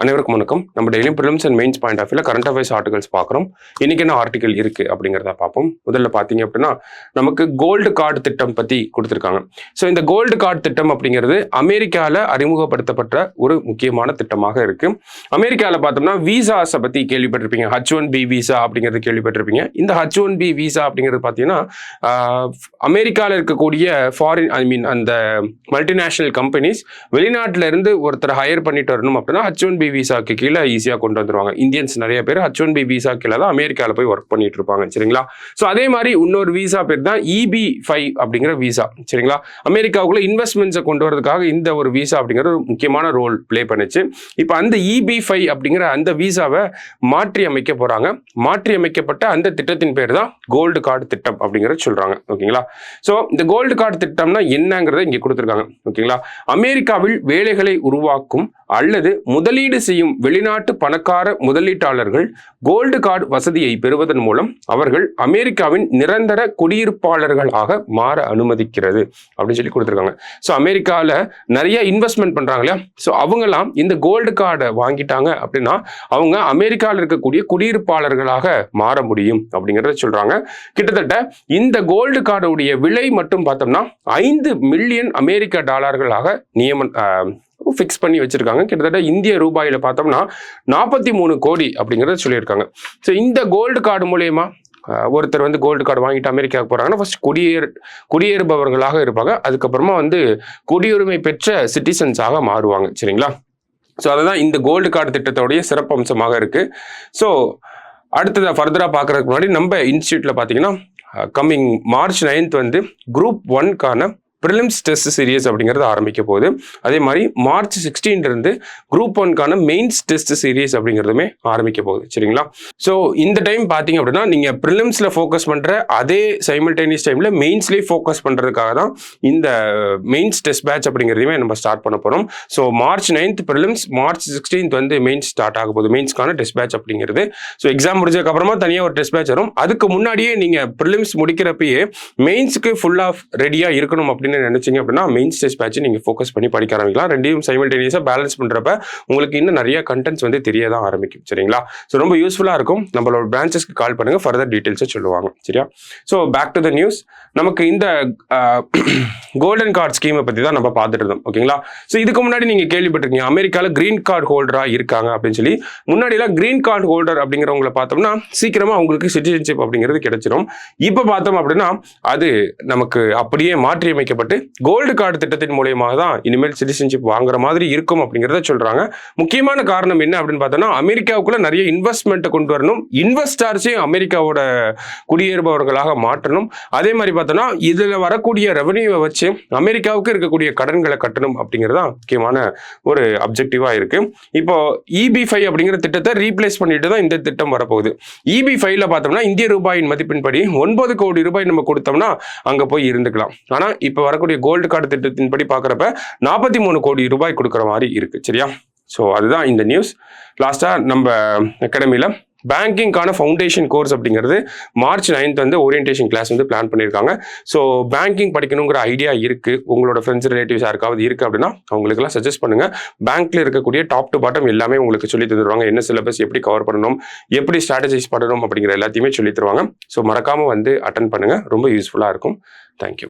அனைவருக்கும் வணக்கம். நம்ம டெய்லியும் prelims and mains point of வியூல கரண்ட் அஃபேர்ஸ் ஆர்டிகல்ஸ் பார்க்குறோம். இன்னைக்கு என்ன ஆர்டிகல் இருக்கு அப்படிங்கிறத பார்ப்போம். முதல்ல பார்த்தீங்க அப்படின்னா நமக்கு கோல்டு கார்டு திட்டம் பற்றி கொடுத்துருக்காங்க. ஸோ இந்த கோல்டு கார்டு திட்டம் அப்படிங்கிறது அமெரிக்காவில் அறிமுகப்படுத்தப்பட்ட ஒரு முக்கியமான திட்டமாக இருக்கு. அமெரிக்காவில் பார்த்தோம்னா விசாஸை பற்றி கேள்விப்பட்டிருப்பீங்க. H1B விசா அப்படிங்கிறது கேள்விப்பட்டிருப்பீங்க. இந்த H1B விசா அப்படிங்கிறது பார்த்தீங்கன்னா அமெரிக்காவில் இருக்கக்கூடிய அந்த மல்டிநேஷனல் கம்பெனிஸ் வெளிநாட்டில இருந்து ஒருத்தர் ஹையர் பண்ணிட்டு வரணும் அப்படின்னா H1B விசாக்கு கீழே ஈஸியாக கொண்டு வந்துருவாங்க. இந்தியன்ஸ் நிறைய பேர் H1B விசா கீழே தான் அமெரிக்காவில் போய் ஒர்க் பண்ணிட்டு இருப்பாங்க. சரிங்களா? ஸோ அதே மாதிரி இன்னொரு விசா பேர் தான் EB-5 அப்படிங்கிற விசா. சரிங்களா? அமெரிக்காவுக்குள்ள இன்வெஸ்ட்மெண்ட்ஸை கொண்டு வரதுக்காக இந்த ஒரு விசா அப்படிங்கிற ஒரு முக்கியமான ரோல் பிளே பண்ணுச்சு. இப்போ அந்த EB-5 அப்படிங்கிற அந்த விசாவை மாற்றி அமைக்க போறாங்க. மாற்றி அமைக்கப்பட்ட அந்த திட்டத்தின் பேர் தான் கோல்டு கார்டு திட்டம் அப்படிங்கிறத சொல்றாங்க. ஓகேங்களா? ஸோ இந்த கோல்டு கார்டு திட்டம்னா என்னங்கிறத இங்கே கொடுத்துருக்காங்க. ஓகேங்களா? அமெரிக்காவில் வேலைகளை உருவாக்கும் அல்லது முதலீடு செய்யும் வெளிநாட்டு பணக்கார முதலீட்டாளர்கள் கோல்டு கார்டு வசதியை பெறுவதன் மூலம் அவர்கள் அமெரிக்காவின் நிரந்தர குடியிருப்பாளர்களாக மாற அனுமதிக்கிறது அப்படின்னு சொல்லி கொடுத்துருக்காங்க. ஸோ அமெரிக்காவில் நிறைய இன்வெஸ்ட்மெண்ட் பண்றாங்க இல்லையா? ஸோ அவங்கெல்லாம் இந்த கோல்டு கார்டை வாங்கிட்டாங்க அப்படின்னா அவங்க அமெரிக்காவில் இருக்கக்கூடிய குடியிருப்பாளர்களாக மாற முடியும் அப்படிங்கிறத சொல்றாங்க. கிட்டத்தட்ட இந்த கோல்டு கார்டுடைய விலை மட்டும் பார்த்தோம்னா $5 மில்லியன் ஃபிக்ஸ் பண்ணி வச்சிருக்காங்க. கிட்டத்தட்ட இந்திய ரூபாயில பார்த்தோம்னா 43 கோடி அப்படிங்கிறத சொல்லியிருக்காங்க. ஸோ இந்த கோல்டு கார்டு மூலயமா ஒருத்தர் வந்து கோல்டு கார்டு வாங்கிட்டு அமெரிக்காவுக்கு போறாங்கன்னா ஃபர்ஸ்ட் குடியேறுபவர்களாக இருப்பாங்க. அதுக்கப்புறமா வந்து குடியுரிமை பெற்ற சிட்டிசன்ஸாக மாறுவாங்க. சரிங்களா? ஸோ அதுதான் இந்த கோல்டு கார்டு திட்டத்தோடைய சிறப்பம்சமாக இருக்கு. ஸோ அடுத்ததை ஃபர்தரா பார்க்கறதுக்கு முன்னாடி நம்ம இன்ஸ்டியூட்ல பார்த்தீங்கன்னா கம்மிங் March 9 வந்து Group 1க்கான ப்ரிலிம்ஸ் டெஸ்ட் சீரியஸ் அப்படிங்கிறது ஆரம்பிக்க போகுது. அதே மாதிரி March 16 இருந்து Group 1க்கான மெயின்ஸ் டெஸ்ட் சீரியஸ் அப்படிங்கிறதுமே ஆரம்பிக்க போகுது. சரிங்களா? ஸோ இந்த டைம் பார்த்தீங்க அப்படின்னா நீங்க ப்ரிலிம்ஸ்ல ஃபோக்கஸ் பண்ற அதே சைமல்டேனியஸ் டைம்ல மெயின்ஸ்லேயே ஃபோக்கஸ் பண்றதுக்காக தான் இந்த மெயின்ஸ் டெஸ்ட் பேட்ச் அப்படிங்கிறதையுமே நம்ம ஸ்டார்ட் பண்ண போறோம். ஸோ March 9 ப்ரிலிம்ஸ், March 16 வந்து மெயின்ஸ் ஸ்டார்ட் ஆக போகுது. மெயின்ஸ்க்கான டெஸ்ட் பேட்ச் அப்படிங்கிறது. ஸோ எக்ஸாம் முடிஞ்சதுக்கு அப்புறமா தனியாக ஒரு டெஸ்ட் பேட்ச் வரும். அதுக்கு முன்னாடியே நீங்க ப்ரிலிம்ஸ் முடிக்கிறப்பயே மெயின்ஸ்க்கு ஃபுல்லா ரெடியா இருக்கணும் அப்படின்னு நினைச்சீங்க அப்படின்னா மெயின்ஸ் டெஸ்ட் பேட்ச் நீங்க ஃபோக்கஸ் பண்ணி படிக்க ஆரம்பிக்கலாம். ரெண்டையும் சைமல்டேனியஸா பேலன்ஸ் பண்றப்ப உங்களுக்கு இன்னும் நிறைய கண்டென்ட்ஸ் வந்து தெரியதான் ஆரம்பிக்கும். சரிங்களா? ஸோ ரொம்ப யூஸ்ஃபுல்லா இருக்கும். நம்மளோட பிரான்ச்சஸ்க்கு கால் பண்ணுங்க, ஃபர்தர் டீடைல்ஸை சொல்லுவாங்க. சரியா? So back to the news. நமக்கு இந்த கோல்டன் கார்டு ஸ்கீமை பத்தி தான் நம்ம பார்த்துட்டு இருந்தோம். ஓகேங்களா? ஸோ இதுக்கு முன்னாடி நீங்க கேள்விப்பட்டிருக்கீங்க அமெரிக்கால கிரீன் கார்டு ஹோல்டரா இருக்காங்க அப்படின்னு சொல்லி. முன்னாடி எல்லாம் கிரீன் கார்டு ஹோல்டர் அப்படிங்கிறவங்களை பார்த்தோம்னா சீக்கிரமா அவங்களுக்கு சிட்டிசன்ஷிப் அப்படிங்கிறது கிடைச்சிடும். இப்போ பார்த்தோம் அப்படின்னா அது நமக்கு அப்படியே மாற்றி அமைக்கப்பட்டு கோல்டு கார்டு திட்டத்தின் மூலயமாக தான் இனிமேல் சிட்டிசன்ஷிப் வாங்குற மாதிரி இருக்கும் அப்படிங்கிறத சொல்றாங்க. முக்கியமான காரணம் என்ன அப்படின்னு பார்த்தோம்னா அமெரிக்காவுக்குள்ள நிறைய இன்வெஸ்ட்மெண்ட் கொண்டு வரணும், இன்வெஸ்டர்ஸையும் அமெரிக்காவோட குடியேறுபவர்களாக மாற்றணும். அதே மாதிரி பார்த்தோம்னா இதுல வரக்கூடிய ரெவன்யூவை வச்சு அமெரிக்காவுக்கு இருக்கக்கூடிய கடன்களை கட்டணும் அப்படிங்கிறது தான் முக்கியமான ஒரு அப்ஜெக்டிவா இருக்கு. இப்போ EB-5 அப்படிங்கிற திட்டத்தை ரீப்ளேஸ் பண்ணிட்டு தான் இந்த திட்டம் வரப்போகுது. EB-5ல பார்த்தோம்னா இந்திய ரூபாயின் மதிப்பின்படி 9 கோடி ரூபாய் நம்ம கொடுத்தோம்னா அங்க போய் இருந்துக்கலாம். ஆனா இப்ப வரக்கூடிய கோல்டு கார்டு திட்டத்தின்படி பார்க்குறப்ப 43 கோடி ரூபாய் கொடுக்குற மாதிரி இருக்கு. சரியா? ஸோ அதுதான் இந்த நியூஸ். லாஸ்டா நம்ம அகாடமியில பேங்கிங்கான ஃபவுண்டேஷன் கோர்ஸ் அப்படிங்கிறது March 9 வந்து ஓரியன்டேஷன் கிளாஸ் வந்து பிளான் பண்ணியிருக்காங்க. ஸோ பேங்கிங் படிக்கணுங்கிற ஐடியா இருக்கு, உங்களோட ஃப்ரெண்ட்ஸ் ரிலேட்டிவ்ஸ் யாருக்காவது இருக்கு அப்படின்னா அவங்களுக்குலாம் சஜஸ்ட் பண்ணுங்க. பேங்க்ல இருக்கக்கூடிய டாப் டு பாட்டம் எல்லாமே உங்களுக்கு சொல்லி தந்துருவாங்க. என்ன சிலபஸ் எப்படி கவர் பண்ணணும், எப்படி ஸ்ட்ராட்டஜைஸ் பண்ணணும் அப்படிங்கிற எல்லாத்தையுமே சொல்லி தருவாங்க. ஸோ மறக்காம வந்து அட்டன் பண்ணுங்க, ரொம்ப யூஸ்ஃபுல்லா இருக்கும். தேங்க்யூ.